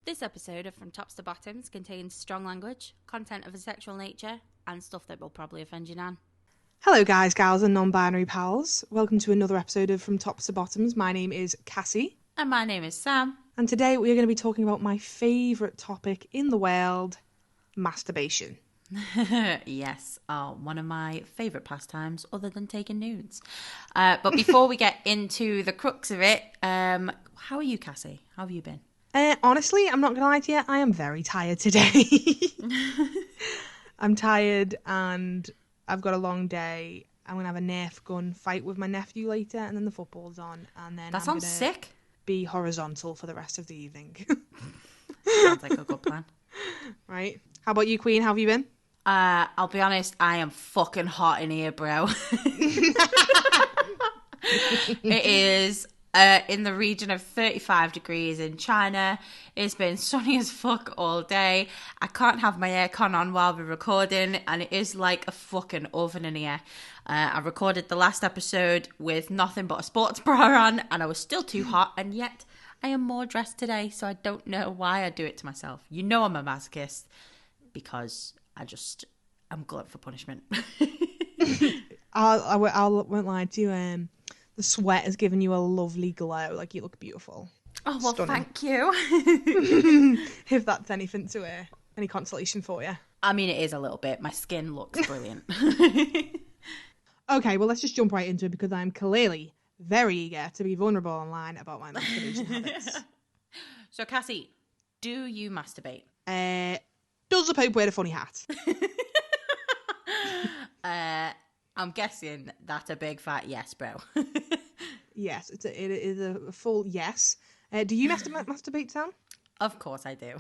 This episode of From Tops to Bottoms contains strong language, content of a sexual nature, and stuff that will probably offend your nan. Hello guys, gals and non-binary pals. Welcome to another episode of From Tops to Bottoms. My name is Cassie. And my name is Sam. And today we are going to be talking about my favourite topic in the world, masturbation. Yes, one of my favourite pastimes other than taking nudes. But before we get into the crux of it, how are you, Cassie? How have you been? Honestly, I'm not going to lie to you, I am very tired today. I'm tired and I've got a long day. I'm going to have a Nerf gun fight with my nephew later, and then the football's on, and then That sounds sick. Be horizontal for the rest of the evening. Sounds like a good plan. Right. How about you, Queen? How have you been? I'll be honest, I am fucking hot in here, bro. It is in the region of 35 degrees in China. It's been sunny as fuck all day. I can't have my aircon on while we're recording, and it is like a fucking oven in here. I recorded the last episode with nothing but a sports bra on, and I was still too hot, and yet I am more dressed today, so I don't know why I do it to myself. You know I'm a masochist, because I'm glutton for punishment. I won't lie to you. The sweat has given you a lovely glow. Like, you look beautiful. Oh, well, Stunning. thank you. If that's anything to any consolation for you. I mean, it is a little bit. My skin looks brilliant. Okay, well, let's just jump right into it, because I'm clearly very eager to be vulnerable online about my masturbation habits. So, Cassie, do you masturbate? Does the Pope wear a funny hat? I'm guessing that's a big fat yes, bro. Yes, it is a full yes. Do you masturbate, Sam? Of course I do.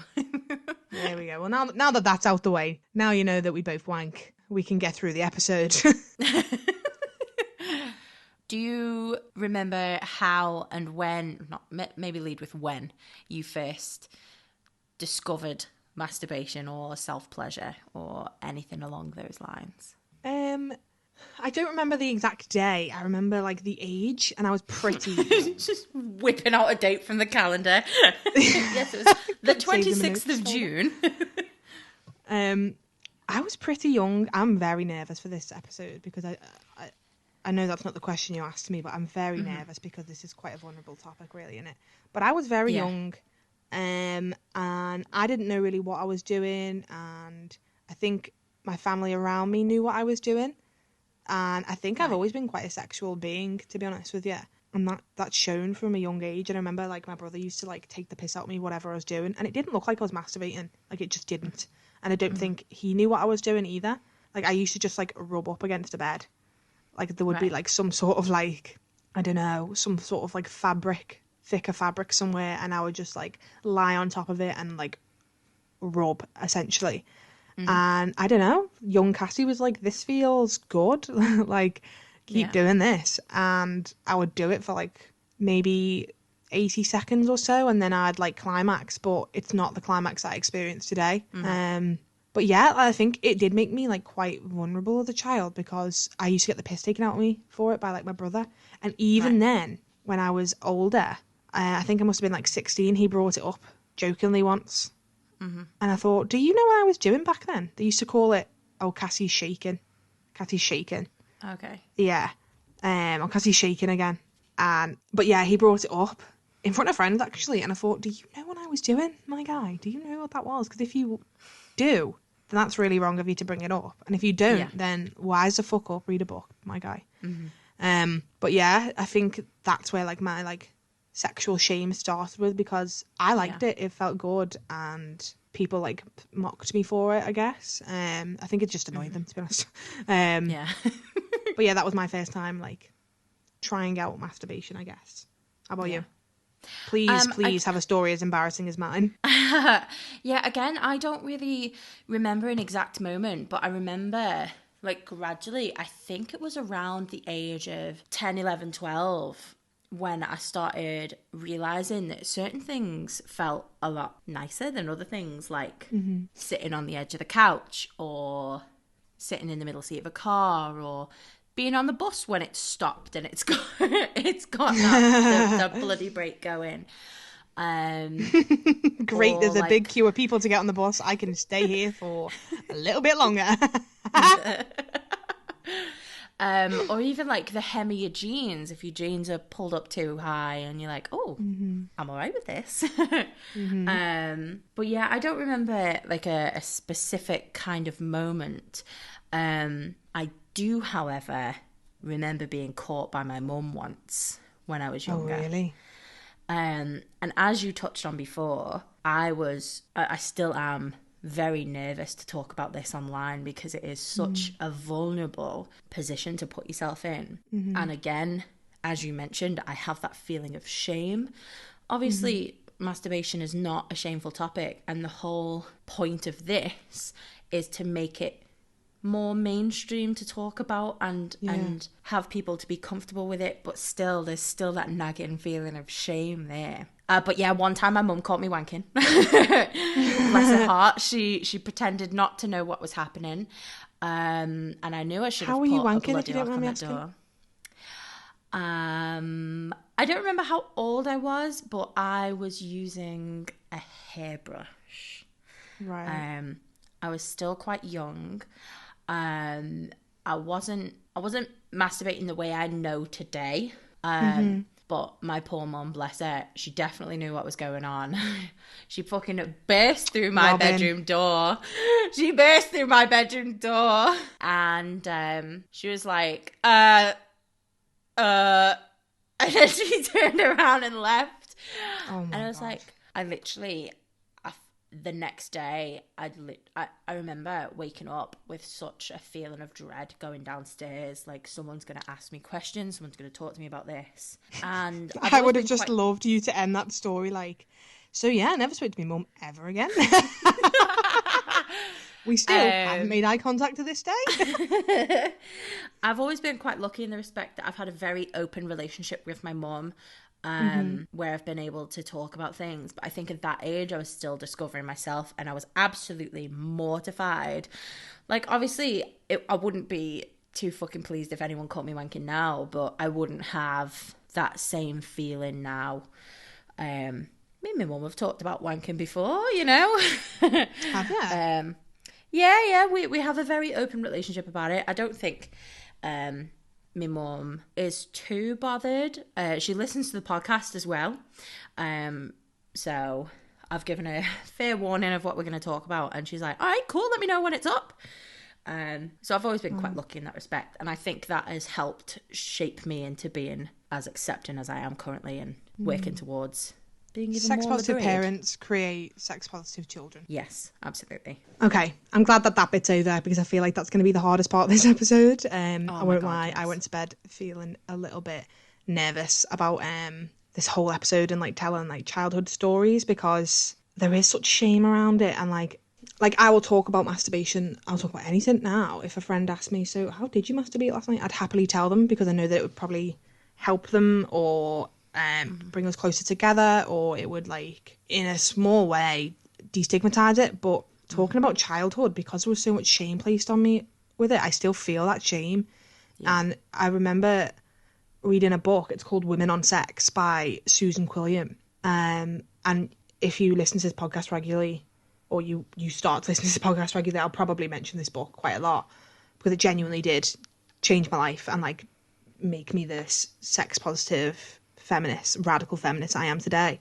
There we go. Well, now that that's out the way, now you know that we both wank. We can get through the episode. Do you remember how and when, maybe lead with when, you first discovered masturbation or self-pleasure or anything along those lines? I don't remember the exact day. I remember, like, the age, and I was pretty... Just whipping out a date from the calendar. Yes, it was the 26th of June. I was pretty young. I'm very nervous for this episode, because I know that's not the question you asked me, but I'm very nervous because this is quite a vulnerable topic, really, isn't it? But I was very young, and I didn't know really what I was doing, and I think my family around me knew what I was doing. And I think I've always been quite a sexual being, to be honest with you. And that's shown from a young age. And I remember, like, my brother used to, like, take the piss out of me, whatever I was doing. And it didn't look like I was masturbating. Like, it just didn't. And I don't think he knew what I was doing either. Like, I used to just, like, rub up against the bed. Like, there would be, like, some sort of, like, I don't know, some sort of, like, thicker fabric somewhere. And I would just, like, lie on top of it and, like, rub, essentially. And I don't know, young Cassie was like, this feels good. Like, keep doing this. And I would do it for like maybe 80 seconds or so, and then I'd like climax, but it's not the climax I experienced today. But yeah, I think it did make me like quite vulnerable as a child, because I used to get the piss taken out of me for it by like my brother. And even then, when I was older, I think I must have been like 16, he brought it up jokingly once. And I thought, do you know what I was doing back then? They used to call it, oh, Cassie's shaking. Cassie's shaking. Okay. Yeah. Oh, Cassie's shaking again. But yeah, he brought it up in front of friends, actually. And I thought, do you know what I was doing, my guy? Do you know what that was? Because if you do, then that's really wrong of you to bring it up. And if you don't, then wise the fuck up, read a book, my guy. But yeah, I think that's where like my like sexual shame started with, because I liked it. It felt good, and people like mocked me for it, I guess. I think it just annoyed them, to be honest. But yeah, that was my first time like trying out masturbation, I guess. How about you? Please have a story as embarrassing as mine. Yeah, again, I don't really remember an exact moment, but I remember like gradually, I think it was around the age of 10, 11, 12, when I started realising that certain things felt a lot nicer than other things, like sitting on the edge of the couch, or sitting in the middle seat of a car, or being on the bus when it's stopped and it's got that the bloody brake going. Great, or there's a like, big queue of people to get on the bus. I can stay here for a little bit longer. Or even like the hem of your jeans, if your jeans are pulled up too high and you're like, oh, I'm all right with this. But yeah, I don't remember like a specific kind of moment. I do, however, remember being caught by my mum once when I was younger. Oh, really? And as you touched on before, I still am very nervous to talk about this online because it is such a vulnerable position to put yourself in. And again, as you mentioned, I have that feeling of shame. Obviously, masturbation is not a shameful topic, and the whole point of this is to make it more mainstream to talk about and have people to be comfortable with it, but still there's still that nagging feeling of shame there. But yeah, one time my mum caught me wanking. Bless her heart, she pretended not to know what was happening, and I knew I should have put a bloody lock on the door. I don't remember how old I was, but I was using a hairbrush. Right. I was still quite young. I wasn't masturbating the way I know today. But my poor mum, bless her, she definitely knew what was going on. She fucking burst through my bedroom door. She burst through my bedroom door. And she was like, and then she turned around and left. Oh my and I was God. like, I literally, the next day, I remember waking up with such a feeling of dread going downstairs. Like, someone's going to ask me questions. Someone's going to talk to me about this. And I would have just loved you to end that story like, so yeah, I never spoke to my mum ever again. We still haven't made eye contact to this day. I've always been quite lucky in the respect that I've had a very open relationship with my mum, where I've been able to talk about things. But I think at that age, I was still discovering myself, and I was absolutely mortified. Like, obviously, I wouldn't be too fucking pleased if anyone caught me wanking now, but I wouldn't have that same feeling now. Me and my mum have talked about wanking before, you know. Have you? Yeah, we have a very open relationship about it. I don't think my mum is too bothered. She listens to the podcast as well. So I've given her fair warning of what we're going to talk about, and she's like, all right, cool, let me know when it's up. So I've always been quite lucky in that respect, and I think that has helped shape me into being as accepting as I am currently and working towards being even Sex more positive liberated. parents create sex positive children. Yes, absolutely. Okay, I'm glad that bit's over because I feel like that's going to be the hardest part of this episode. I won't lie, yes. I went to bed feeling a little bit nervous about this whole episode and like telling like childhood stories because there is such shame around it, and like I will talk about masturbation, I'll talk about anything now. If a friend asked me, so how did you masturbate last night, I'd happily tell them because I know that it would probably help them or bring us closer together, or it would like in a small way destigmatize it. But talking about childhood, because there was so much shame placed on me with it, I still feel that shame. And I remember reading a book, it's called Women on Sex by Susan Quilliam, and if you listen to this podcast regularly, or you start to listen to this podcast regularly, I'll probably mention this book quite a lot because it genuinely did change my life and like make me this sex positive feminist, radical feminist I am today.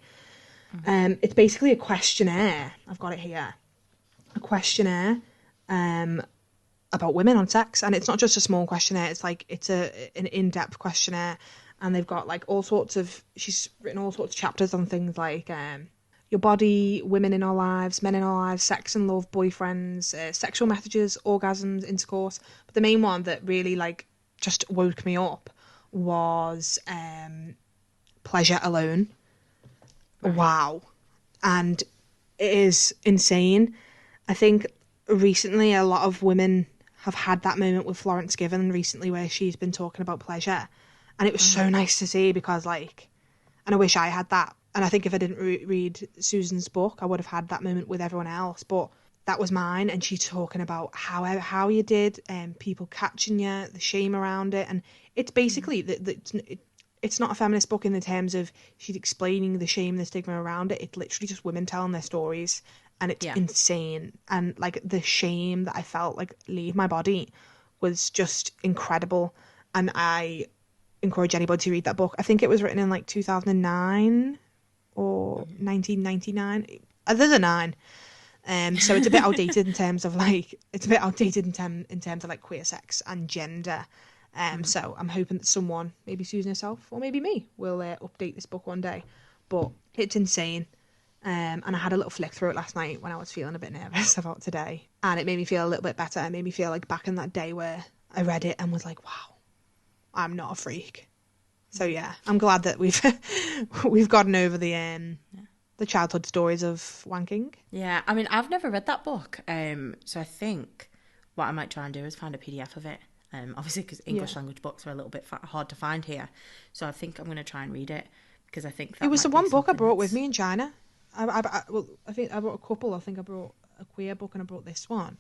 It's basically a questionnaire. I've got it here. A questionnaire about women on sex, and it's not just a small questionnaire. It's like it's an in-depth questionnaire, and they've got like all sorts of. She's written all sorts of chapters on things like your body, women in our lives, men in our lives, sex and love, boyfriends, sexual messages, orgasms, intercourse. But the main one that really like just woke me up was pleasure alone. Right. Wow. And it is insane. I think recently a lot of women have had that moment with Florence Given recently where she's been talking about pleasure, and it was so nice to see because like, and I wish I had that. And I think if I didn't read Susan's book, I would have had that moment with everyone else, but that was mine. And she's talking about how you did, people catching you, the shame around it, and it's basically it's not a feminist book in the terms of she's explaining the shame, the stigma around it. It's literally just women telling their stories, and it's insane. And like the shame that I felt like leave my body was just incredible. And I encourage anybody to read that book. I think it was written in like 2009 or 1999. There's a 9. So it's a bit outdated in terms of like in terms of like queer sex and gender. So I'm hoping that someone, maybe Susan herself or maybe me, will update this book one day. But it's insane. And I had a little flick through it last night when I was feeling a bit nervous about today, and it made me feel a little bit better. It made me feel like back in that day where I read it and was like, wow, I'm not a freak. So yeah, I'm glad that we've gotten over the childhood stories of wanking. Yeah, I mean, I've never read that book, so I think what I might try and do is find a PDF of it. Obviously, because English language books are a little bit hard to find here, so I think I'm going to try and read it because I think that it was the might be one book I something brought with that's- me in China. I think I brought a couple. I think I brought a queer book and I brought this one.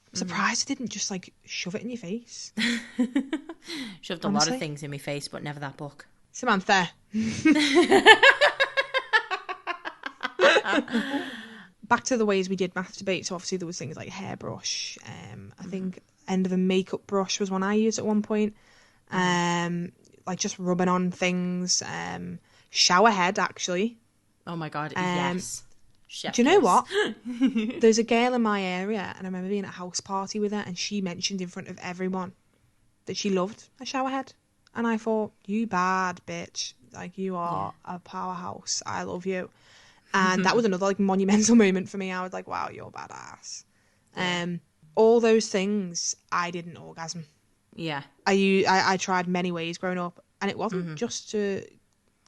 I'm surprised I didn't just like shove it in your face. Shoved a lot of things in my face, but never that book. Samantha. Back to the ways we did masturbate. So obviously there was things like hairbrush. I think end of a makeup brush was one I used at one point. Like just rubbing on things. Shower head, actually. Oh my god, yes. Chef Do you know kiss. what? There's a girl in my area, and I remember being at a house party with her, and she mentioned in front of everyone that she loved a shower head. And I thought, you bad bitch. Like, you are a powerhouse. I love you. And that was another, like, monumental moment for me. I was like, wow, you're badass. All those things, I didn't orgasm. Yeah. I tried many ways growing up, and it wasn't just to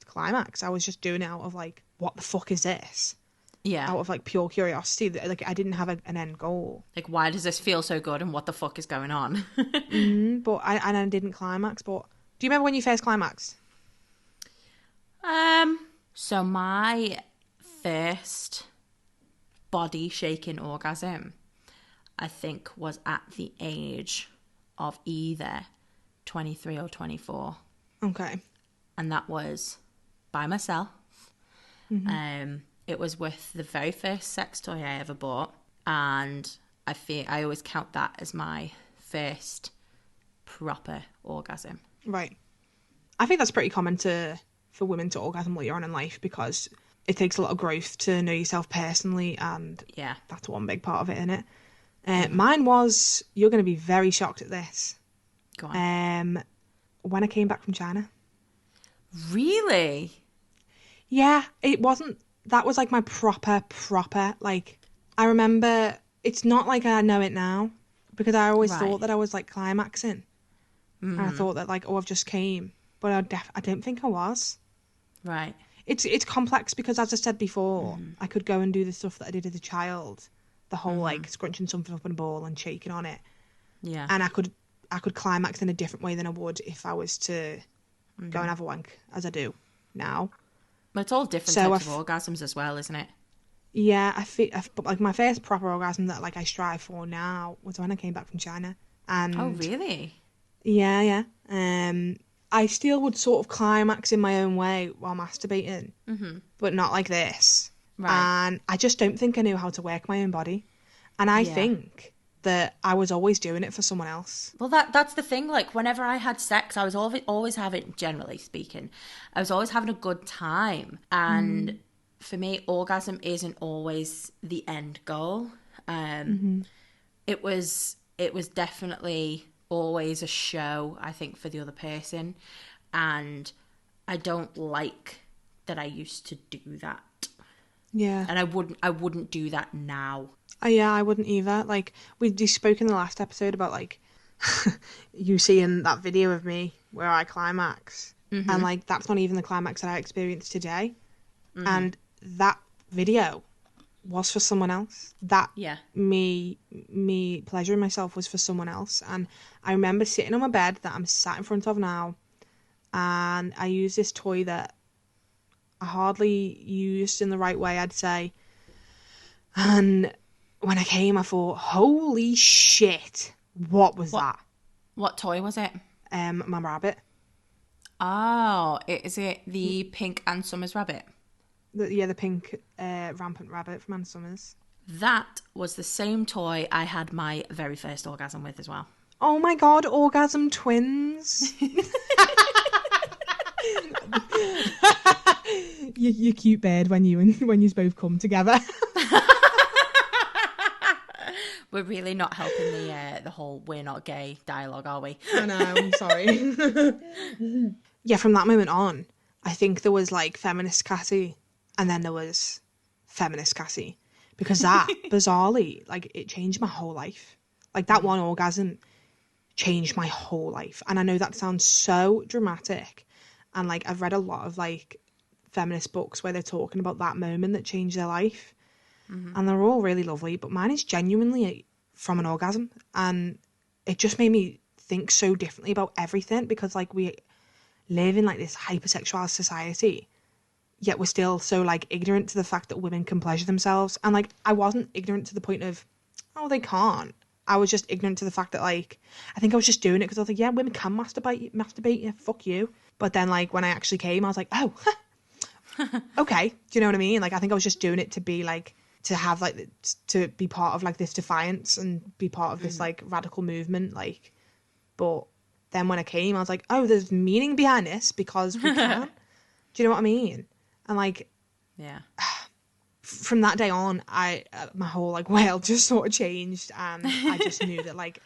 climax. I was just doing it out of, like, what the fuck is this? Yeah. Out of, like, pure curiosity. Like, I didn't have an end goal. Like, why does this feel so good and what the fuck is going on? But I didn't climax. But do you remember when you first climaxed? So my first body shaking orgasm, I think, was at the age of either 23 or 24. Okay. And that was by myself. It was with the very first sex toy I ever bought, and I always count that as my first proper orgasm. Right. I think that's pretty common for women to orgasm later on in life, because it takes a lot of growth to know yourself personally, and that's one big part of it, isn't it? Mine was, you're going to be very shocked at this. Go on. When I came back from China. Really? Yeah, it wasn't, that was like my proper, like, I remember, it's not like I know it now, because I always thought that I was like climaxing. And I thought that like, oh, I've just came. But I don't think I was. Right. It's complex because, as I said before, I could go and do the stuff that I did as a child. The whole like scrunching something up in a ball and shaking on it. Yeah. And I could climax in a different way than I would if I was to go and have a wank, as I do now. But it's all different types of orgasms as well, isn't it? Yeah, but like my first proper orgasm that like I strive for now was when I came back from China. And oh, really? Yeah. I still would sort of climax in my own way while masturbating, but not like this. Right. And I just don't think I knew how to work my own body. And I think that I was always doing it for someone else. Well, that's the thing. Like, whenever I had sex, I was always having, generally speaking, I was always having a good time. And for me, orgasm isn't always the end goal. It was definitely always a show, I think, for the other person, and I don't like that I used to do that. Yeah. And I wouldn't do that now. Yeah, I wouldn't either. Like, we spoke in the last episode about like you seeing that video of me where I climax, and like that's not even the climax that I experienced today. And that video was for someone else. That me pleasuring myself was for someone else. And I remember sitting on my bed that I'm sat in front of now, and I used this toy that I hardly used in the right way, I'd say. And when I came, I thought, holy shit, what was that? What toy was it? My rabbit. Oh, is it the pink Ann Summers rabbit? The pink rampant rabbit from Ann Summers. That was the same toy I had my very first orgasm with as well. Oh my god, orgasm twins. You're cute bird when you both come together. We're really not helping the whole "we're not gay" dialogue, are we? I know, I'm sorry. Yeah, from that moment on, I think there was like feminist Cassie, and then there was feminist Cassie, because that bizarrely, like, it changed my whole life. Like, that one orgasm changed my whole life. And I know that sounds so dramatic, and like, I've read a lot of like feminist books where they're talking about that moment that changed their life, and they're all really lovely, but mine is genuinely from an orgasm, and it just made me think so differently about everything, because like, we live in like this hypersexual society, yet we're still so like ignorant to the fact that women can pleasure themselves. And like, I wasn't ignorant to the point of, oh, they can't. I was just ignorant to the fact that, like, I think I was just doing it because I was like, yeah, women can masturbate, yeah, fuck you. But then like, when I actually came, I was like, oh, okay. Do you know what I mean? Like, I think I was just doing it to be like, to have like, to be part of like this defiance and be part of this like radical movement. Like, but then when I came, I was like, oh, there's meaning behind this because we can. Do you know what I mean? And like, Yeah. From that day on, my whole like world just sort of changed, and I just knew that, like,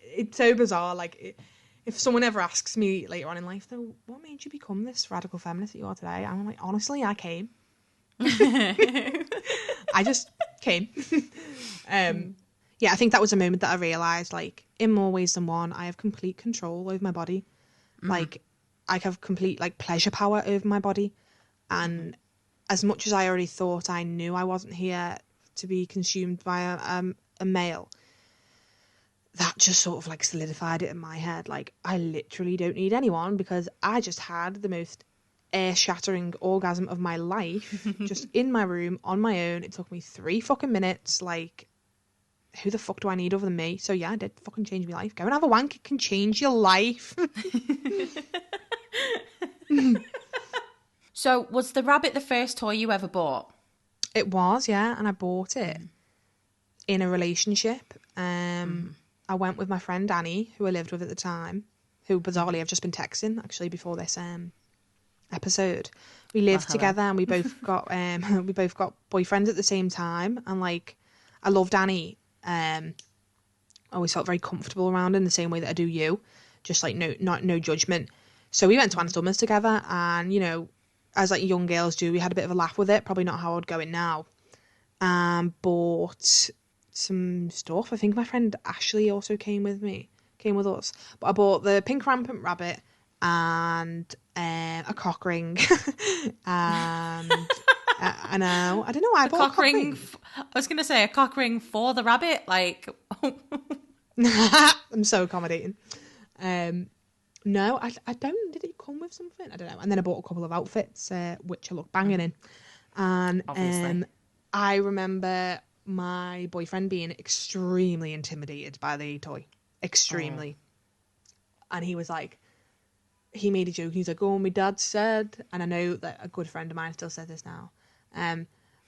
it's so bizarre. Like, if someone ever asks me later on in life, though, what made you become this radical feminist that you are today? I'm like, honestly, I came. I just came. Yeah, I think that was a moment that I realised, like, in more ways than one, I have complete control over my body. Like, I have complete, like, pleasure power over my body. And as much as I already thought I knew I wasn't here to be consumed by a male, that just sort of, like, solidified it in my head. Like, I literally don't need anyone, because I just had the most air-shattering orgasm of my life, just in my room, on my own. It took me 3 fucking minutes, like... Who the fuck do I need other than me? So yeah, it did fucking change my life. Go and have a wank. It can change your life. So was the rabbit the first toy you ever bought? It was, yeah. And I bought it in a relationship. I went with my friend Annie, who I lived with at the time, who bizarrely I've just been texting actually before this episode. We lived together, and we both got boyfriends at the same time. And like, I loved Annie. I always felt very comfortable around in the same way that I do you, just like no judgment. So we went to Ann Summers together, and you know, as like young girls do, we had a bit of a laugh with it. Probably not how I'd go in now. Bought some stuff. I think my friend Ashley also came with us. But I bought the pink rampant rabbit and a cock ring, and. I know. I don't know why I bought a cock ring. I was going to say a cock ring for the rabbit. Like, I'm so accommodating. No, I don't. Did it come with something? I don't know. And then I bought a couple of outfits, which I look banging in. And I remember my boyfriend being extremely intimidated by the toy. Extremely. And he was like, he made a joke. He's like, oh, my dad said, and I know that a good friend of mine still says this now.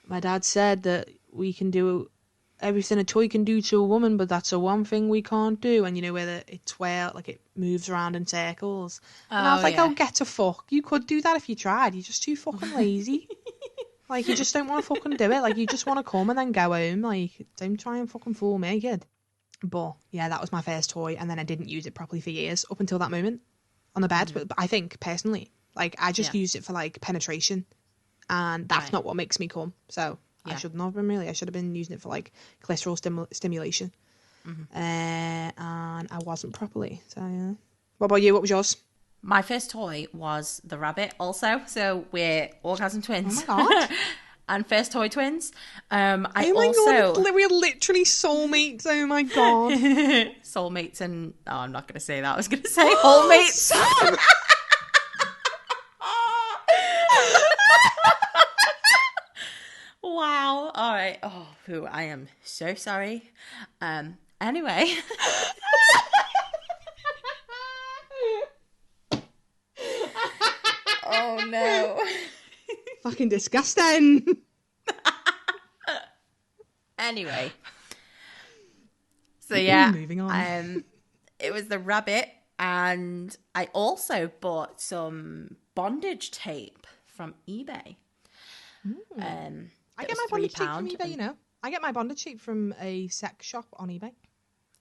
My dad said that we can do everything a toy can do to a woman, but that's the one thing we can't do. And you know, where it twirls, like it moves around in circles. And I was like, oh, get a fuck. You could do that if you tried. You're just too fucking lazy. Like, you just don't want to fucking do it. Like, you just want to come and then go home. Like, don't try and fucking fool me, kid. But yeah, that was my first toy, and then I didn't use it properly for years up until that moment on the bed. But I think personally, like, I just used it for like penetration, and that's not what makes me come. So I shouldn't have been, really. I should have been using it for like clitoral stimulation, and I wasn't properly. So yeah. What about you? What was yours? My first toy was the rabbit also. So we're orgasm twins. Oh my God. And first toy twins. God, we're literally soulmates. Oh my God. Soulmates and... Oh, I'm not going to say that. I was going to say wholemates. Wow. All right. Oh, I am so sorry. Anyway... Oh no. Fucking disgusting. Anyway. So yeah. Moving on. It was the rabbit, and I also bought some bondage tape from eBay. I get my bondage tape from eBay, you know. I get my bondage tape from a sex shop on eBay.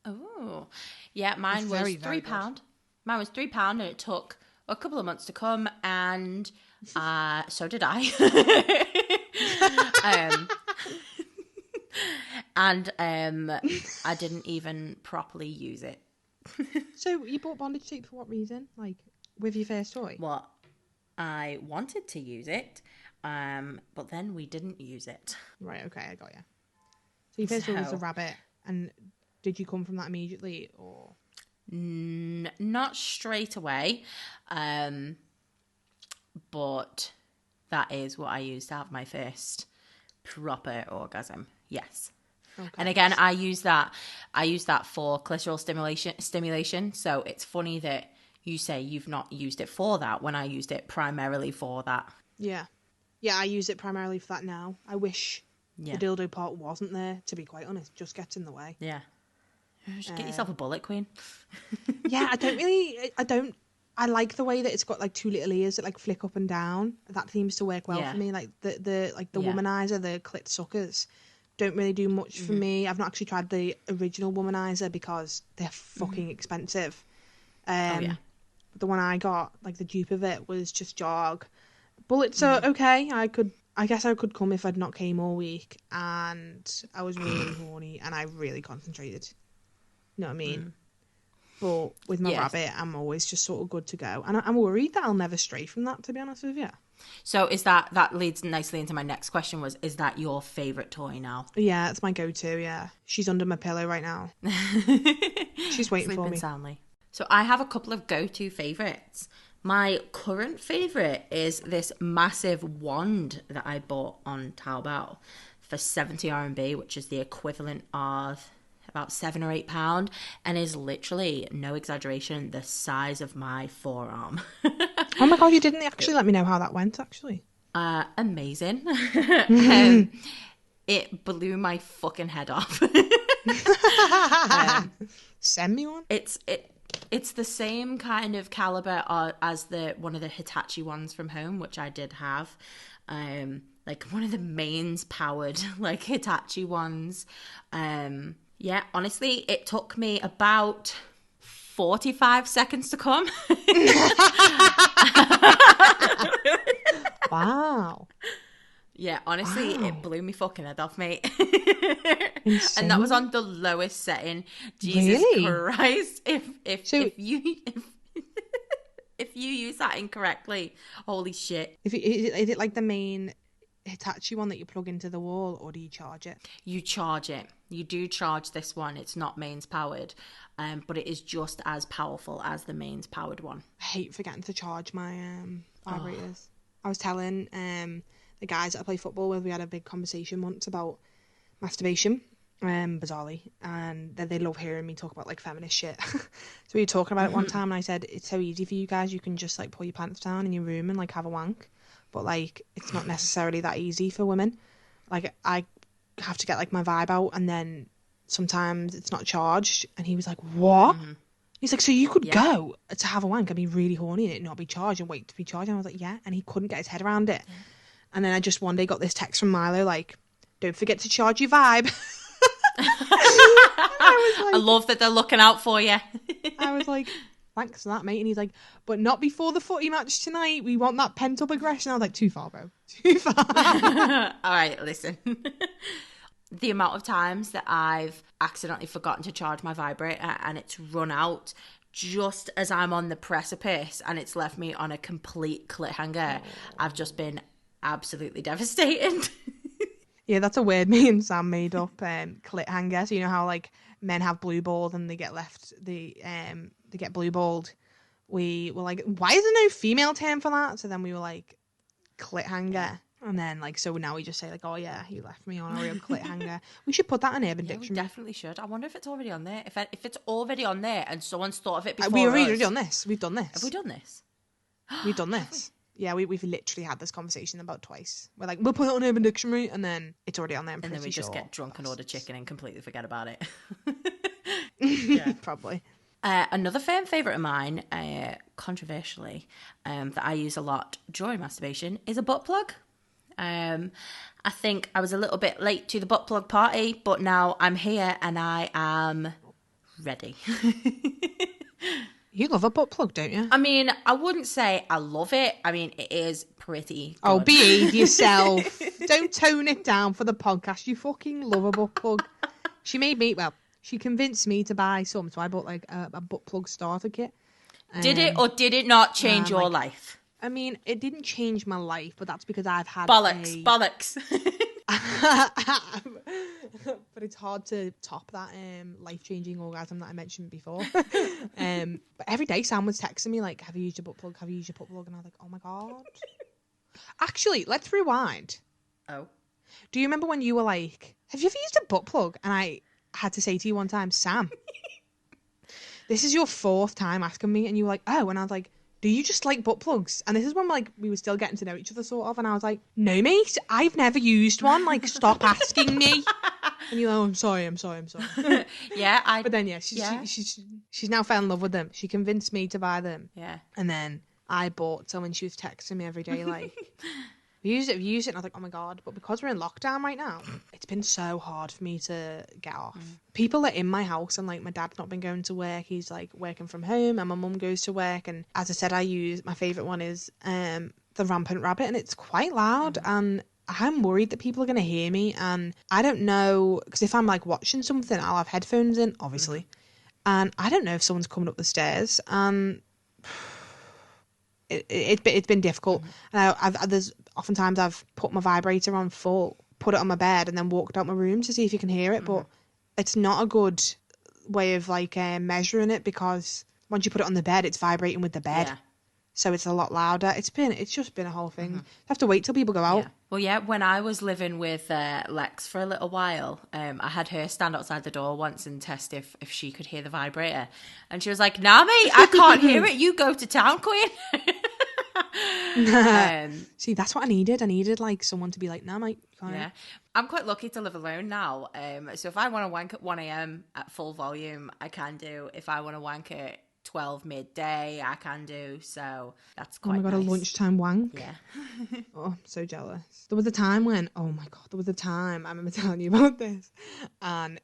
Oh, yeah, mine was very, £3. very good. Mine was £3, and it took a couple of months to come, and so did I. And I didn't even properly use it. So you bought bondage tape for what reason? Like, with your first toy? Well, I wanted to use it, but then we didn't use it. Right, okay, I got you. So your first toy was a rabbit, and did you come from that immediately, or? Not straight away, but that is what I used to have my first proper orgasm. Yes. Okay. And again, I use that for clitoral stimulation. So it's funny that you say you've not used it for that when I used it primarily for that. Yeah, I use it primarily for that now. I wish the dildo part wasn't there, to be quite honest. It just gets in the way. Yeah. Just get yourself a bullet, Queen. Yeah, I like the way that it's got like two little ears that like flick up and down. That seems to work well for me. Like the womanizer, the clit suckers don't really do much for me. I've not actually tried the original womanizer because they're fucking expensive. The one I got, like the dupe of it, was just jog. Bullets are okay. I guess I could come if I'd not came all week, and I was really horny and I really concentrated. You know what I mean? But with my rabbit, I'm always just sort of good to go. And I'm worried that I'll never stray from that, to be honest with you. So is that leads nicely into my next question is that your favourite toy now? Yeah, it's my go-to, yeah. She's under my pillow right now. She's waiting for me. Soundly. So I have a couple of go-to favourites. My current favourite is this massive wand that I bought on Taobao for 70 RMB, which is the equivalent of about £7 or £8, and is literally, no exaggeration, the size of my forearm. Oh my god, you didn't actually let me know how that went, actually. Amazing. It blew my fucking head off. Send me one. It's the same kind of caliber as one of the Hitachi ones from home, which I did have. Like one of the mains powered like Hitachi ones. Yeah, honestly, it took me about 45 seconds to come. Wow. Yeah, honestly, wow. It blew me fucking head off, mate. Insane. And that was on the lowest setting. Jesus really? Christ. If you use that incorrectly, holy shit. Is it like the main Hitachi one that you plug into the wall, or do you charge it? You charge it. You do charge this one. It's not mains powered, but it is just as powerful as the mains powered one. I hate forgetting to charge my vibrators. I was telling the guys that I play football with, we had a big conversation once about masturbation, bizarrely, and they love hearing me talk about like feminist shit. So we were talking about it one time, and I said, it's so easy for you guys, you can just like pull your pants down in your room and like have a wank. But like it's not necessarily that easy for women. Like I have to get like my vibe out, and then sometimes it's not charged. And he was like, what? He's like, so you could go to have a wank and be really horny and it not be charged and wait to be charged? And I was like, yeah. And he couldn't get his head around it. And then I just one day got this text from Milo like, don't forget to charge your vibe. I love that they're looking out for you. I was like, thanks for that, mate. And he's like, but not before the footy match tonight. We want that pent up aggression. I was like, too far, bro. Too far. All right, listen. The amount of times that I've accidentally forgotten to charge my vibrator and it's run out just as I'm on the precipice and it's left me on a complete cliffhanger, I've just been absolutely devastated. Yeah, that's a word me and Sam made up, clit hanger. So you know how like men have blue balls and they get they get blue balled. We were like, why is there no female term for that? So then we were like, clit hanger. And then like, so now we just say like, oh yeah, he left me on a real clit hanger. We should put that in Urban Dictionary. We definitely should. I wonder if it's already on there. If it's already on there and someone's thought of it before we've already done this. We've done this. Have we done this? We've done this. Yeah, we've literally had this conversation about twice. We're like, we'll put it on Urban Dictionary, and then it's already on there. And then we just get drunk and order chicken and completely forget about it. Yeah, probably. Another fan favourite of mine, controversially, that I use a lot during masturbation is a butt plug. I think I was a little bit late to the butt plug party, but now I'm here and I am ready. You love a butt plug, don't you? I mean, I wouldn't say I love it. I mean, it is pretty good. Oh, behave yourself. Don't tone it down for the podcast. You fucking love a butt plug. She convinced me to buy some, so I bought like a butt plug starter kit. Did it or did it not change your life? I mean, it didn't change my life, but that's because I've had bollocks. But it's hard to top that life-changing orgasm that I mentioned before. But every day Sam was texting me like, have you used your butt plug? Have you used your butt plug? And I was like, oh my God. Actually, let's rewind. Oh. Do you remember when you were like, have you ever used a butt plug? And I had to say to you one time, Sam, this is your 4th time asking me. And you were like, oh. And I was like, do you just like butt plugs? And this is when like we were still getting to know each other sort of. And I was like, no, mate, I've never used one. Like, stop asking me. And you're like, oh, I'm sorry. Yeah, But then, she's now fell in love with them. She convinced me to buy them. Yeah. And then I bought some and she was texting me every day like, use it. And I was like, oh my God. But because we're in lockdown right now, it's been so hard for me to get off. People are in my house and like my dad's not been going to work. He's like working from home and my mum goes to work. And as I said, my favourite one is the Rampant Rabbit, and it's quite loud. And I'm worried that people are going to hear me. And I don't know, because if I'm like watching something, I'll have headphones in, obviously. And I don't know if someone's coming up the stairs. And it's been difficult. And there's oftentimes I've put my vibrator on full, put it on my bed, and then walked out my room to see if you can hear it. But it's not a good way of like measuring it, because once you put it on the bed, it's vibrating with the bed. Yeah. So it's a lot louder. It's just been a whole thing. You have to wait till people go out. Yeah. Well, yeah, when I was living with Lex for a little while, I had her stand outside the door once and test if she could hear the vibrator. And she was like, nah, mate, I can't hear it. You go to town, queen. See, that's what I needed. I needed like someone to be like, nah, mate, you can't hear it. I'm quite lucky to live alone now. So if I want to wank at 1 a.m. at full volume, I can do. If I want to wank at 12 midday, I can do. So that's quite nice. Oh my God, a lunchtime wank. Yeah. Oh, I'm so jealous. There was a time when, I remember telling you about this, and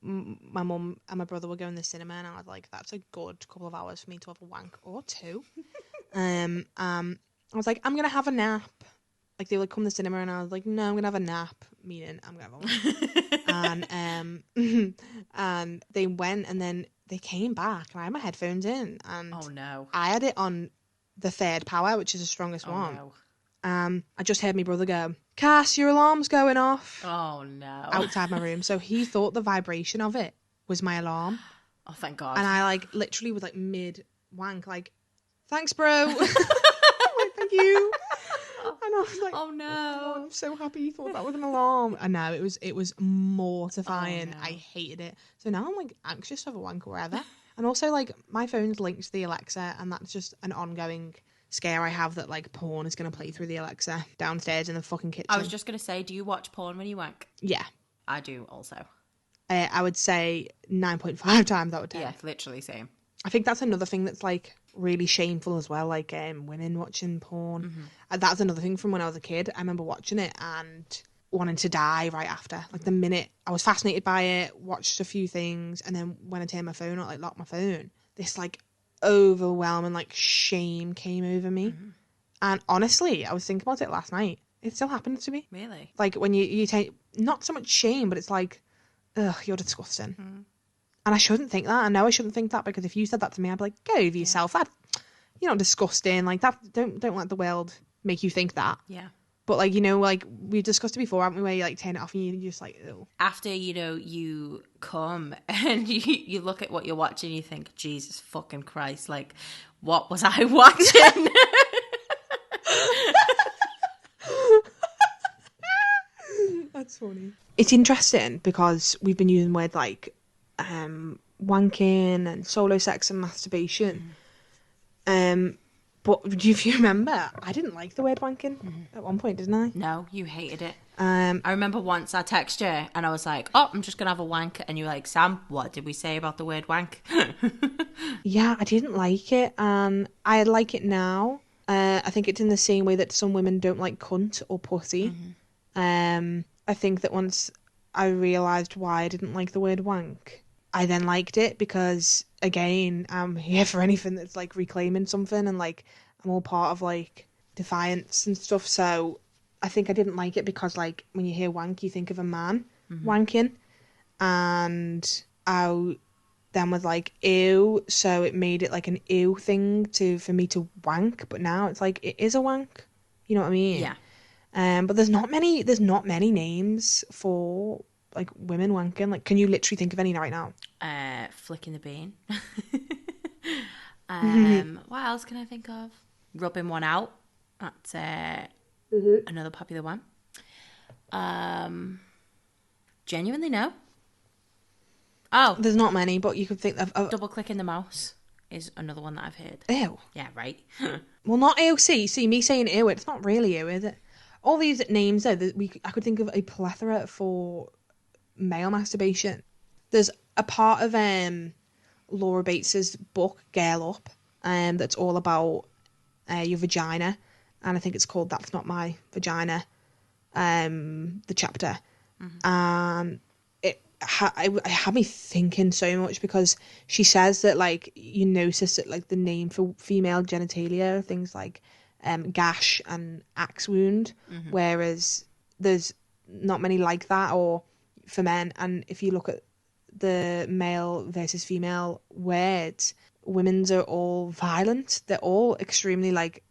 my mum and my brother were going to the cinema, and I was like, that's a good couple of hours for me to have a wank, or 2. I was like, I'm gonna have a nap. Like, they would come to the cinema, and I was like, no, I'm gonna have a nap, meaning I'm gonna have a wank. And they went, and then they came back, and I had my headphones in, and oh no, I had it on the 3rd power, which is the strongest one. No. I just heard my brother go, Cass, your alarm's going off. Oh no. Outside my room. So he thought the vibration of it was my alarm. Oh, thank God. And I like literally was like mid wank, like, thanks, bro. Like, thank you. And I was like, oh no. Oh, I'm so happy you thought that was an alarm. And no, it was mortifying. Oh, no. I hated it. So now I'm like anxious to have a wank wherever. And also like my phone's linked to the Alexa, and that's just an ongoing scare I have that like porn is going to play through the Alexa downstairs in the fucking kitchen. I was just going to say, do you watch porn when you wank? Yeah. I do also. I would say 9.5 times out of 10. Yeah, literally same. I think that's another thing that's like really shameful as well, like women watching porn. That's another thing from when I was a kid. I remember watching it and wanting to die right after. Like the minute I was fascinated by it, watched a few things, and then when I turned my phone on, like locked my phone, this like overwhelming like shame came over me. And honestly, I was thinking about it last night. It still happens to me. Really? Like when you take, not so much shame, but it's like, ugh, you're disgusting. And I shouldn't think that. I know I shouldn't think that, because if you said that to me, I'd be like, go over yourself. You're not disgusting. Like that. Don't let the world make you think that. Yeah. But like, you know, like we've discussed it before, haven't we? Where you like turn it off and you're just like, ew. After, you know, you come and you look at what you're watching, you think, Jesus fucking Christ, like, what was I watching? That's funny. It's interesting because we've been using words like wanking and solo sex and masturbation. But do you remember? I didn't like the word wanking at one point, didn't I? No, you hated it. I remember once I texted you and I was like, oh, I'm just going to have a wank. And you were like, Sam, what did we say about the word wank? Yeah, I didn't like it, and I like it now. I think it's in the same way that some women don't like cunt or pussy. I think that once I realised why I didn't like the word wank, I then liked it because, again, I'm here for anything that's like reclaiming something, and like I'm all part of like defiance and stuff. So I think I didn't like it because, like, when you hear wank, you think of a man wanking, and I then was like ew, so it made it like an ew thing for me to wank. But now it's like it is a wank. You know what I mean? Yeah. But there's not many names for like women wanking. Like, can you literally think of any right now? Flicking the bean. What else can I think of? Rubbing one out. That's another popular one. Genuinely no. Oh, There's not many, but you could think of double clicking the mouse is another one that I've heard. ew. Yeah, right. Well, not ew. See me saying ew. It's not really ew, is it? All these names though, I could think of a plethora for male masturbation. There's a part of Laura Bates's book Girl Up, that's all about your vagina, and I think it's called "That's Not My Vagina," the chapter, and it had me thinking so much because she says that like you notice that like the name for female genitalia are things like gash and axe wound, whereas there's not many like that or for men. And if you look at the male versus female words, women's are all violent. They're all extremely like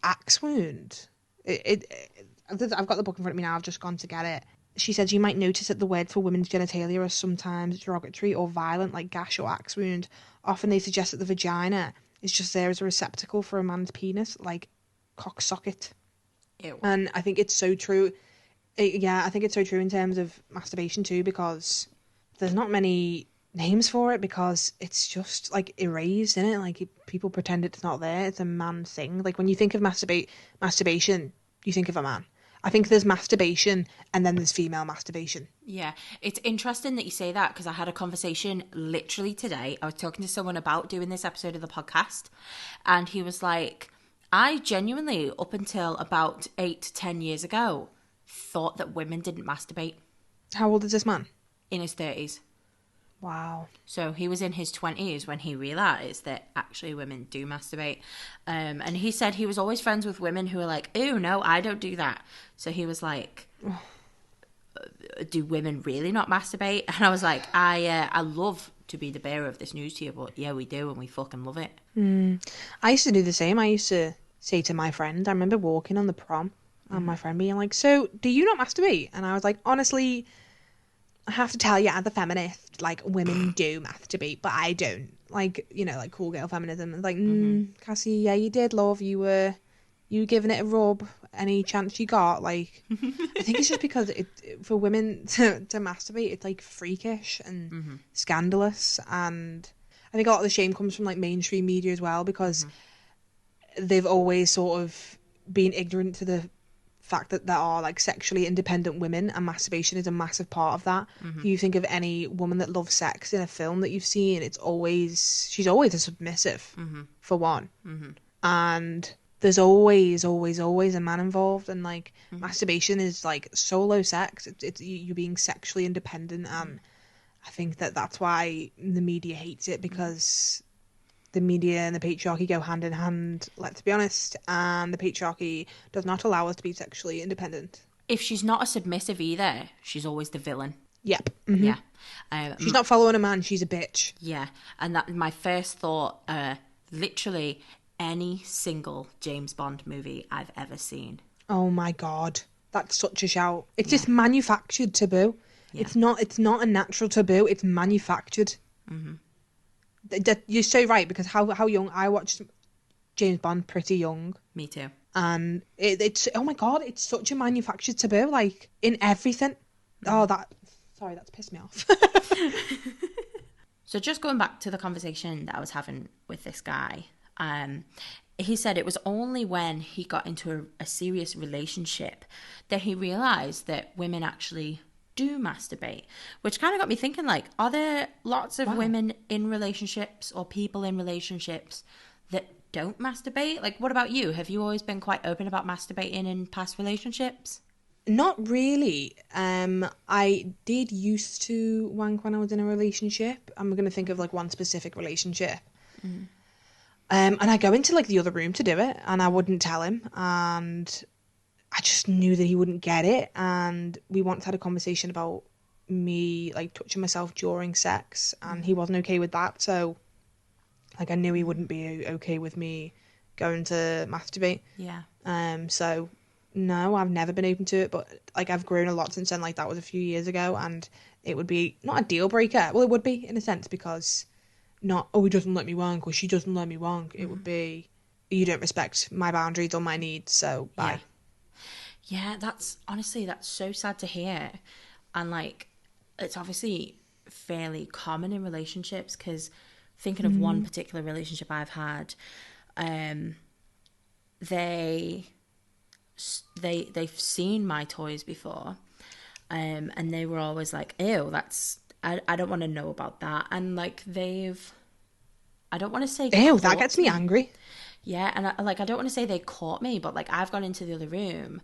axe wound. I've got the book in front of me now. I've just gone to get it. She says you might notice that the word for women's genitalia are sometimes derogatory or violent, like gash or axe wound. Often they suggest that the vagina is just there as a receptacle for a man's penis, like cocksocket. Ew. And I think it's so true. I think it's so true in terms of masturbation too, because there's not many names for it because it's just like erased, isn't it? Like people pretend it's not there. It's a man thing. Like when you think of masturbation, you think of a man. I think there's masturbation and then there's female masturbation. Yeah, it's interesting that you say that because I had a conversation literally today. I was talking to someone about doing this episode of the podcast, and he was like, I genuinely, up until about 8 to 10 years ago, thought that women didn't masturbate. How old is this man? In his 30s. Wow. So he was in his 20s when he realised that actually women do masturbate. And he said he was always friends with women who were like, oh, no, I don't do that. So he was like, do women really not masturbate? And I was like, I love to be the bearer of this news to you, but yeah, we do, and we fucking love it. I used to do the same. I used to say to my friend, I remember walking on the prom, and my friend being like, so, do you not masturbate? And I was like, honestly, I have to tell you, as a feminist, like, women do masturbate, but I don't. Like, you know, like, cool girl feminism. It's like, Cassie, yeah, you did, love. You were giving it a rub any chance you got. Like, I think it's just because for women to masturbate, it's, like, freakish and scandalous. And I think a lot of the shame comes from, like, mainstream media as well, because they've always sort of been ignorant to the fact that there are like sexually independent women, and masturbation is a massive part of that. If you think of any woman that loves sex in a film that you've seen, she's always a submissive, for one, and there's always a man involved, and like masturbation is like solo sex. It's you being sexually independent, and I think that's why the media hates it, because the media and the patriarchy go hand in hand, let's be honest, and the patriarchy does not allow us to be sexually independent. If she's not a submissive either, she's always the villain. Yep. Yeah. She's not following a man, she's a bitch. Yeah. And that my first thought, literally any single James Bond movie I've ever seen. Oh my God. That's such a shout. It's just manufactured taboo. Yeah. It's not a natural taboo, it's manufactured. You're so right, because how young I watched James Bond pretty young. Me too. And it's oh my God, it's such a manufactured taboo, like in everything. Sorry, that's pissed me off. So just going back to the conversation that I was having with this guy, He said it was only when he got into a serious relationship that he realized that women actually do masturbate, which kind of got me thinking, like, are there lots of women in relationships or people in relationships that don't masturbate? Like, what about you? Have you always been quite open about masturbating in past relationships? Not really. I did used to wank when I was in a relationship. I'm going to think of like one specific relationship. And I go into like the other room to do it, and I wouldn't tell him, and I just knew that he wouldn't get it. And we once had a conversation about me like touching myself during sex, and he wasn't okay with that. So like I knew he wouldn't be okay with me going to masturbate. Yeah. So no, I've never been open to it, but like I've grown a lot since then. Like that was a few years ago, and it would be not a deal breaker. Well, it would be in a sense, because not, oh, he doesn't let me wank or she doesn't let me wank. It would be, you don't respect my boundaries or my needs, so bye. Yeah, that's honestly, that's so sad to hear. And like, it's obviously fairly common in relationships, because thinking of one particular relationship I've had, they've seen my toys before, and they were always like, ew, that's, I don't want to know about that. And like I don't want to say ew, that gets me angry. Yeah, and I don't want to say they caught me, but like I've gone into the other room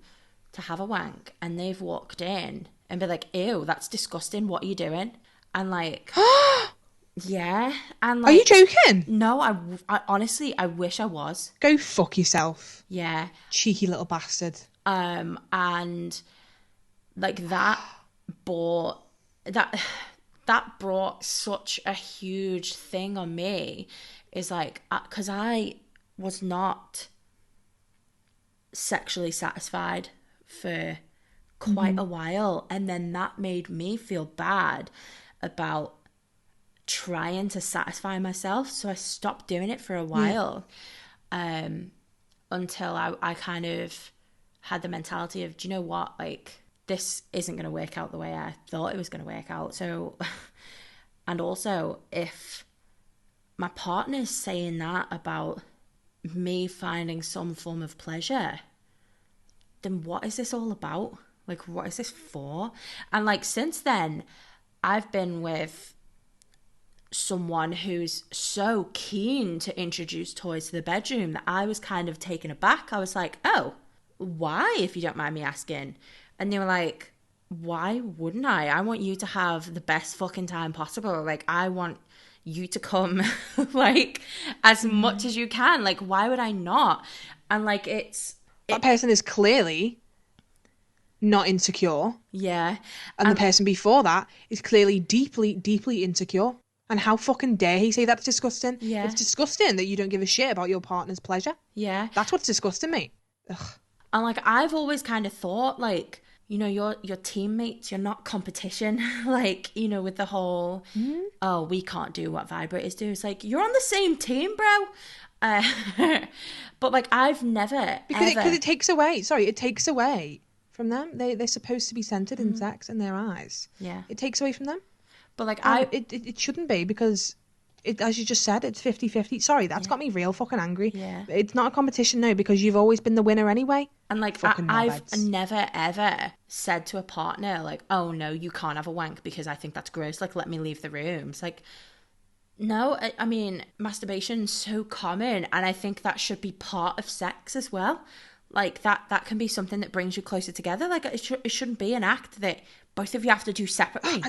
to have a wank, and they've walked in and be like, ew, that's disgusting, what are you doing? And like, yeah, and like, are you joking? No, I honestly, I wish I was. Go fuck yourself. Yeah. Cheeky little bastard. And like that brought such a huge thing on me, is like, because I was not sexually satisfied for quite a while, and then that made me feel bad about trying to satisfy myself, so I stopped doing it for a while, until I kind of had the mentality of, do you know what, like, this isn't going to work out the way I thought it was going to work out. So, and also, if my partner's saying that about me finding some form of pleasure, then what is this all about? Like, what is this for? And like, since then, I've been with someone who's so keen to introduce toys to the bedroom that I was kind of taken aback. I was like, oh, why, if you don't mind me asking? And they were like, why wouldn't I? I want you to have the best fucking time possible. Like, I want you to come like as much as you can. Like, why would I not? And like, that person is clearly not insecure. Yeah. And the person before that is clearly deeply, deeply insecure. And how fucking dare he say that's disgusting? Yeah. It's disgusting that you don't give a shit about your partner's pleasure. Yeah. That's what's disgusting me. Ugh. And like, I've always kind of thought, like, you know, your teammates, you're not competition. Like, you know, with the whole, oh, we can't do what vibrators do. It's like, you're on the same team, bro. But like, I've never, because it takes away. Sorry, it takes away from them. They're supposed to be centered in sex in their eyes. Yeah. It takes away from them. But like, it shouldn't be, because it, as you just said, it's 50-50. Sorry, that's got me real fucking angry. Yeah. It's not a competition, no, because you've always been the winner anyway. And like, I've never ever said to a partner, like, oh no, you can't have a wank because I think that's gross, like, let me leave the room. It's like, no, I mean, masturbation's so common, and I think that should be part of sex as well. Like, that can be something that brings you closer together. Like, it shouldn't be an act that both of you have to do separately.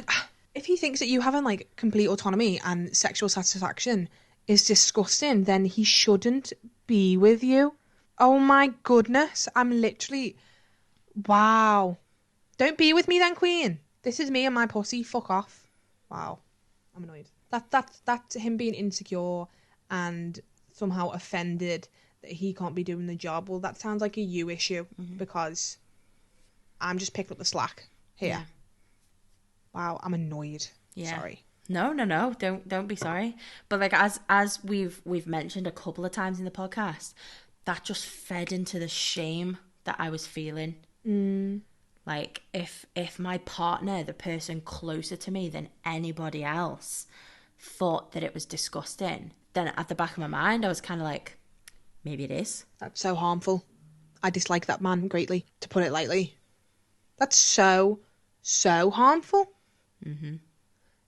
If he thinks that you having like complete autonomy and sexual satisfaction is disgusting, then he shouldn't be with you. Oh my goodness, I'm literally, wow. Don't be with me then, Queen. This is me and my pussy. Fuck off. Wow, I'm annoyed. That's him being insecure and somehow offended that he can't be doing the job. Well, that sounds like a you issue, because I'm just picking up the slack here. Yeah. Wow, I'm annoyed. Yeah. Sorry. No. Don't be sorry. But like, as we've mentioned a couple of times in the podcast, that just fed into the shame that I was feeling. Like, if my partner, the person closer to me than anybody else, thought that it was disgusting, then at the back of my mind, I was kind of like, maybe it is. That's so harmful. I dislike that man greatly, to put it lightly. That's so harmful. Mm-hmm.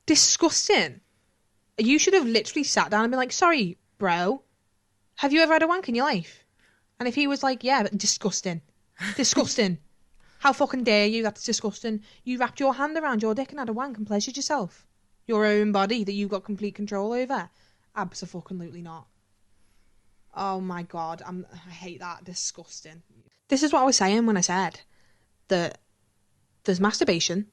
Disgusting. You should have literally sat down and been like, sorry, bro, have you ever had a wank in your life? And if he was like, yeah, but disgusting. Disgusting. How fucking dare you? That's disgusting. You wrapped your hand around your dick and had a wank and pleasured yourself. Your own body that you've got complete control over. Abso-fucking-lutely not. Oh my God, I hate that. Disgusting. This is what I was saying when I said that there's masturbation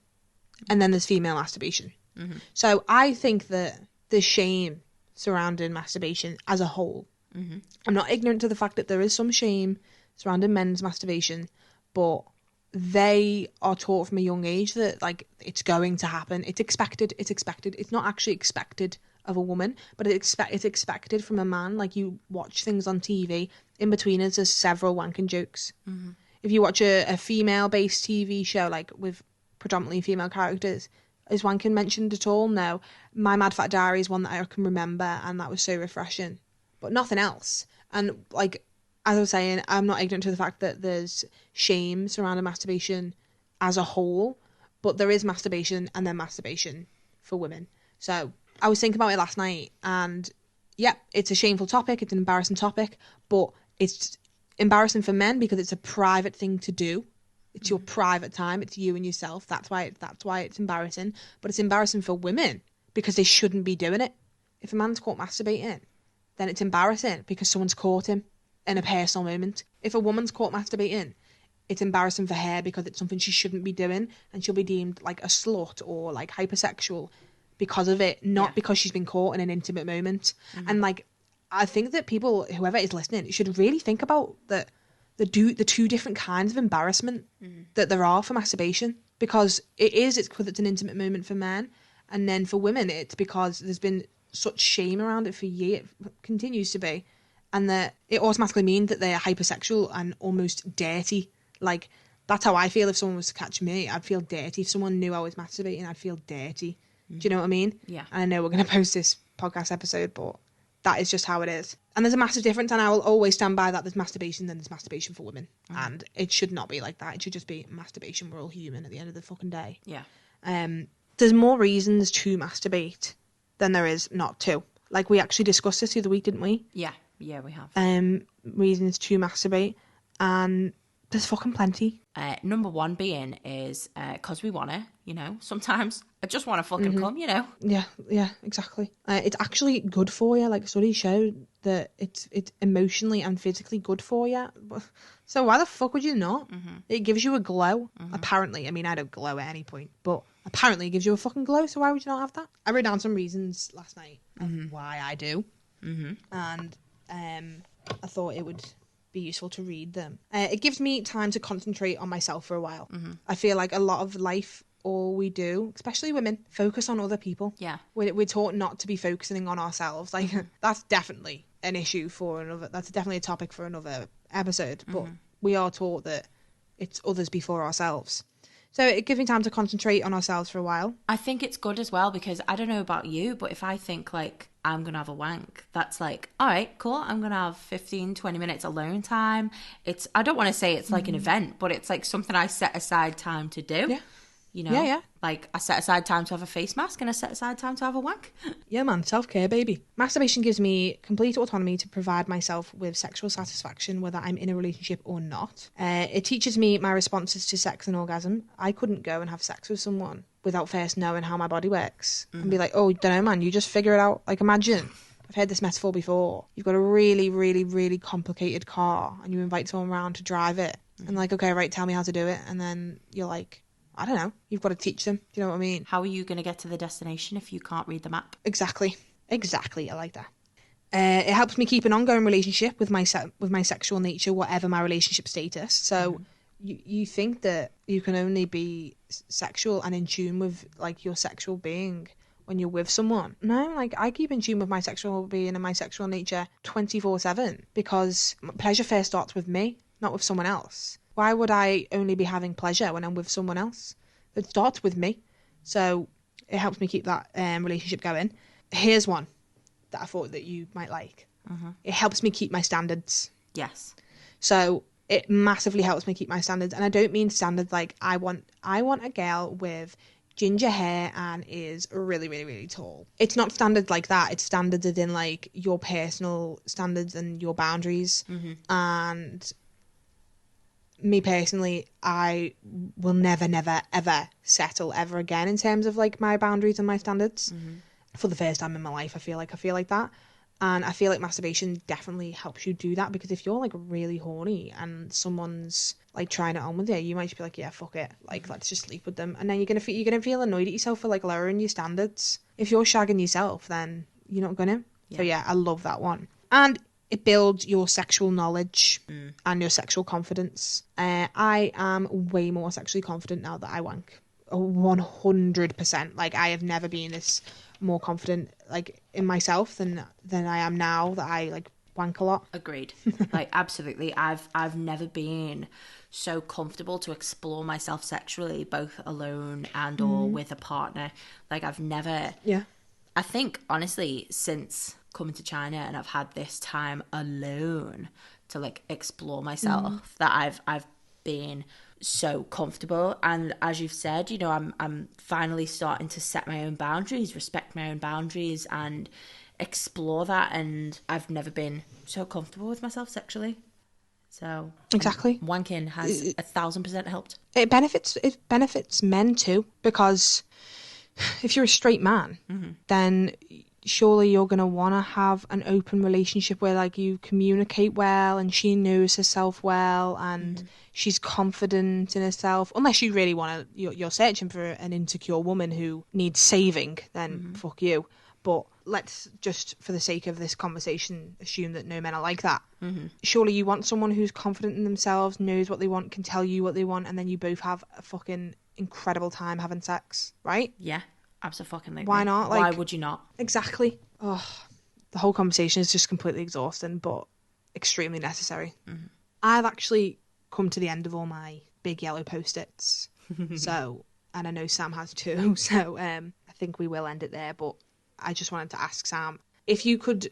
and then there's female masturbation. Mm-hmm. So I think that the shame surrounding masturbation as a whole, mm-hmm. I'm not ignorant to the fact that there is some shame surrounding men's masturbation, but they are taught from a young age that like it's going to happen. It's expected. It's not actually expected of a woman, but it's expected from a man. Like, you watch things on TV, in between us there's several wanking jokes. Mm-hmm. If you watch a female based TV show like with predominantly female characters, is wanking mentioned at all? No. My Mad Fat Diary is one that I can remember, and that was so refreshing, but nothing else. And like, as I was saying, I'm not ignorant to the fact that there's shame surrounding masturbation as a whole, but there is masturbation and then masturbation for women. So I was thinking about it last night, and yeah, it's a shameful topic, it's an embarrassing topic, but it's embarrassing for men because it's a private thing to do. It's your private time, it's you and yourself. That's why it's embarrassing. But it's embarrassing for women because they shouldn't be doing it. If a man's caught masturbating, then it's embarrassing because someone's caught him in a personal moment. If a woman's caught masturbating, it's embarrassing for her because it's something she shouldn't be doing, and she'll be deemed like a slut or like hypersexual because of it, not because she's been caught in an intimate moment. Mm-hmm. And like, I think that people, whoever is listening, should really think about the two different kinds of embarrassment that there are for masturbation, because it's because it's an intimate moment for men, and then for women it's because there's been such shame around it for years, it continues to be, and that it automatically means that they're hypersexual and almost dirty. Like, that's how I feel if someone was to catch me. I'd feel dirty. If someone knew I was masturbating, I'd feel dirty. Do you know what I mean? Yeah. And I know we're going to post this podcast episode, but that is just how it is. And there's a massive difference, and I will always stand by that. There's masturbation, then there's masturbation for women. And it should not be like that. It should just be masturbation. We're all human at the end of the fucking day. Yeah. There's more reasons to masturbate than there is not to. Like, we actually discussed this the other week, didn't we? Yeah, we have. Reasons to masturbate. And there's fucking plenty. Number one being is because we want to, you know. Sometimes I just want to fucking come, you know. Yeah, exactly. It's actually good for you. Like, studies show that it's emotionally and physically good for you. So why the fuck would you not? Mm-hmm. It gives you a glow, apparently. I mean, I don't glow at any point, but apparently it gives you a fucking glow, so why would you not have that? I wrote down some reasons last night of why I do. Mm-hmm. And I thought it would be useful to read them. It gives me time to concentrate on myself for a while. I feel like a lot of life, all we do, especially women, focus on other people. Yeah. We're taught not to be focusing on ourselves. Like, that's definitely an issue for another, that's definitely a topic for another episode, but we are taught that it's others before ourselves. So it gives me time to concentrate on ourselves for a while. I think it's good as well because I don't know about you, but if I think like I'm going to have a wank, that's like, all right, cool. I'm going to have 15, 20 minutes alone time. I don't want to say it's like an event, but it's like something I set aside time to do. Yeah. You know? Yeah. Like, I set aside time to have a face mask and I set aside time to have a wank. Yeah, man. Self-care, baby. Masturbation gives me complete autonomy to provide myself with sexual satisfaction, whether I'm in a relationship or not. It teaches me my responses to sex and orgasm. I couldn't go and have sex with someone without first knowing how my body works and be like, oh, don't know, man, you just figure it out. Like, imagine, I've heard this metaphor before. You've got a really, really, really complicated car and you invite someone around to drive it. And like, okay, right, tell me how to do it. And then you're like, I don't know. You've got to teach them. Do you know what I mean? How are you going to get to the destination if you can't read the map? Exactly. I like that. It helps me keep an ongoing relationship with my sexual nature, whatever my relationship status. So you think that you can only be sexual and in tune with like your sexual being when you're with someone. No, like I keep in tune with my sexual being and my sexual nature 24/7 because pleasure first starts with me, not with someone else. Why would I only be having pleasure when I'm with someone else? It starts with me. So it helps me keep that relationship going. Here's one that I thought that you might like. It helps me keep my standards. Yes. So it massively helps me keep my standards. And I don't mean standards like I want a girl with ginger hair and is really, really, really tall. It's not standards like that. It's standards as in like your personal standards and your boundaries. And me personally, I will never, never, ever settle ever again in terms of like my boundaries and my standards. For the first time in my life, I feel like that. And I feel like masturbation definitely helps you do that, because if you're like really horny and someone's like trying it on with you, you might just be like, yeah, fuck it, like let's just sleep with them, and then you're gonna feel annoyed at yourself for like lowering your standards. If you're shagging yourself, then you're not gonna. So yeah, I love that one. And it builds your sexual knowledge and your sexual confidence. I am way more sexually confident now that I wank. 100%. Like I have never been this more confident like in myself than I am now that I like wank a lot. Agreed. Like absolutely. I've never been so comfortable to explore myself sexually, both alone and or with a partner. Like I've never. Yeah. I think honestly, since coming to China and I've had this time alone to like explore myself, that I've been so comfortable. And as you've said, you know, I'm finally starting to set my own boundaries, respect my own boundaries and explore that. And I've never been so comfortable with myself sexually. So exactly, wanking has 1,000% helped. It benefits men too, because if you're a straight man, then surely you're going to want to have an open relationship where like you communicate well and she knows herself well and she's confident in herself. Unless you really want to, you're searching for an insecure woman who needs saving, then fuck you. But let's just, for the sake of this conversation, assume that no men are like that. Surely you want someone who's confident in themselves, knows what they want, can tell you what they want, and then you both have a fucking incredible time having sex, right? Yeah, absolutely. Why not? Like, why would you not? Exactly. Oh, the whole conversation is just completely exhausting, but extremely necessary. I've actually come to the end of all my big yellow post-its. So, and I know Sam has too. So, I think we will end it there. But I just wanted to ask Sam, if you could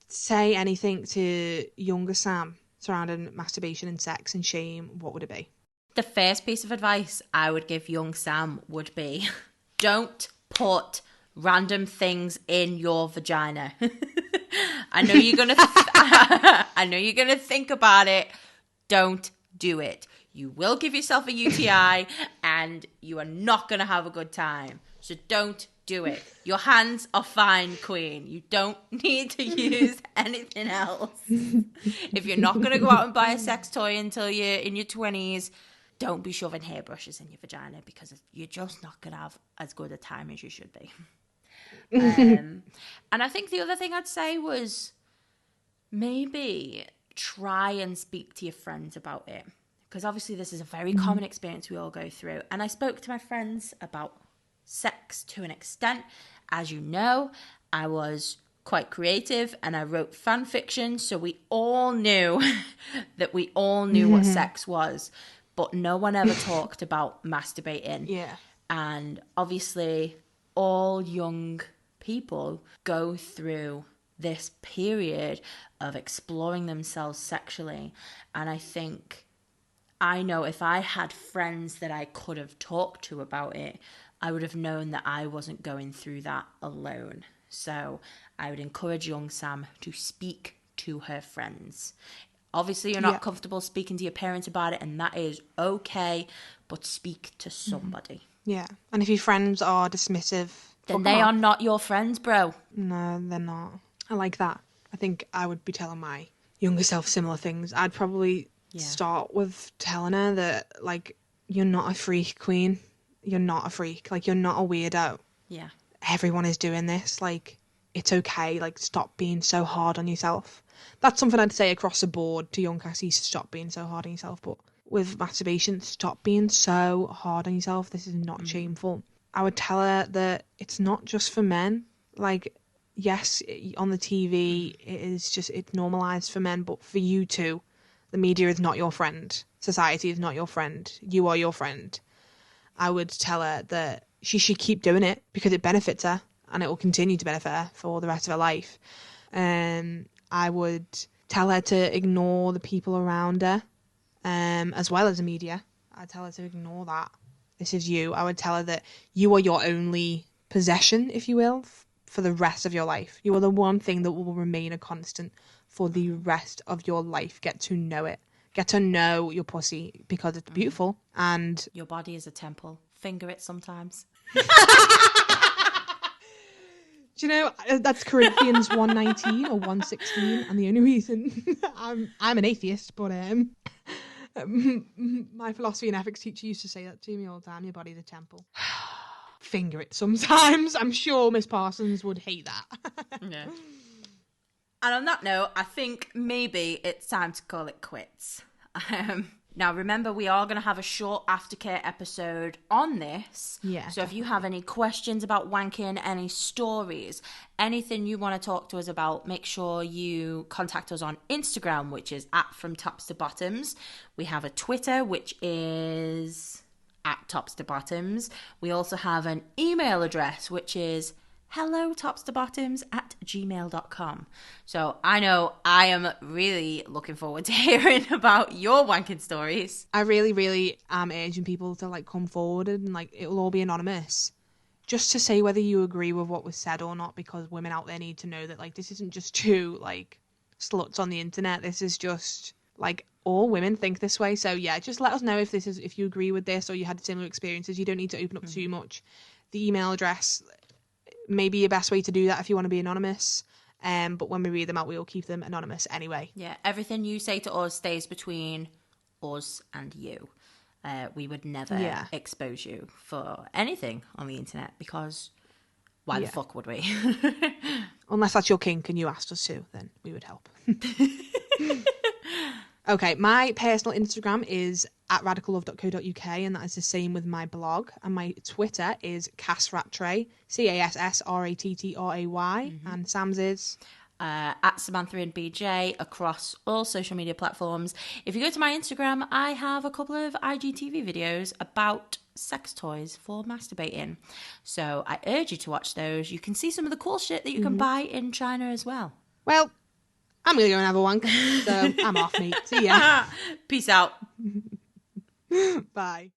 say anything to younger Sam surrounding masturbation and sex and shame, what would it be? The first piece of advice I would give young Sam would be, don't put random things in your vagina. I know you're gonna I know you're gonna think about it. Don't do it. You will give yourself a UTI and you are not gonna have a good time. So don't do it. Your hands are fine, queen. You don't need to use anything else. If you're not gonna go out and buy a sex toy until you're in your 20s, don't be shoving hairbrushes in your vagina, because you're just not gonna have as good a time as you should be. And I think the other thing I'd say was maybe try and speak to your friends about it, because obviously this is a very common experience we all go through. And I spoke to my friends about sex to an extent. As you know, I was quite creative and I wrote fan fiction, so we all knew that we all knew what sex was, but no one ever talked about masturbating. Yeah. And obviously all young people go through this period of exploring themselves sexually. And I think, I know if I had friends that I could have talked to about it, I would have known that I wasn't going through that alone. So I would encourage young Sam to speak to her friends. Obviously, you're not comfortable speaking to your parents about it, and that is okay, but speak to somebody. Yeah. And if your friends are dismissive, then they are not your friends, bro. No, they're not. I like that. I think I would be telling my younger self similar things. I'd probably start with telling her that, like, you're not a freak, queen. You're not a freak. Like, you're not a weirdo. Yeah. Everyone is doing this. Like, it's okay. Like, stop being so hard on yourself. That's something I'd say across the board to young Cassie. Stop being so hard on yourself. But with masturbation, stop being so hard on yourself. This is not shameful. I would tell her that it's not just for men. Like, yes, on the TV, it's normalised for men, but for you too. The media is not your friend. Society is not your friend. You are your friend. I would tell her that she should keep doing it because it benefits her. and it will continue to benefit her for the rest of her life. I would tell her to ignore the people around her, as well as the media. I'd tell her to ignore that. This is you. I would tell her that you are your only possession, if you will, for the rest of your life. You are the one thing that will remain a constant for the rest of your life. Get to know it. Get to know your pussy because it's beautiful. And your body is a temple. Finger it sometimes. Do you know, that's Corinthians 1:19 or 1:16, and the only reason I'm an atheist, but my philosophy and ethics teacher used to say that to me all the time. Your body's a temple. Finger it sometimes. I'm sure Miss Parsons would hate that. Yeah. And on that note, I think maybe it's time to call it quits. Now, remember, we are going to have a short aftercare episode on this. Yeah. So if you have any questions about wanking, any stories, anything you want to talk to us about, make sure you contact us on Instagram, which is @FromTopsToBottoms. We have a Twitter, which is @TopsToBottoms. We also have an email address, which is hellotopstoBottoms@gmail.com. So I know I am really looking forward to hearing about your wanking stories. I really, really am urging people to come forward and it will all be anonymous. Just to say whether you agree with what was said or not, because women out there need to know that this isn't just two sluts on the internet. This is just all women think this way. So yeah, just let us know if you agree with this or you had similar experiences. You don't need to open up too much. The email address may be your best way to do that if you want to be anonymous. But when we read them out, we will keep them anonymous anyway. Yeah, everything you say to us stays between us and you. We would never expose you for anything on the internet, because why the fuck would we? Unless that's your kink and you asked us to, then we would help. Okay, my personal Instagram is @radicallove.co.uk, and that is the same with my blog. And my Twitter is CassRatray, CassRatTray, and Sam's is @Samantha and BJ across all social media platforms. If you go to my Instagram, I have a couple of IGTV videos about sex toys for masturbating. So I urge you to watch those. You can see some of the cool shit that you can buy in China as well. Well, I'm going to go and have a wank, so I'm off, mate. See ya. Peace out. Bye.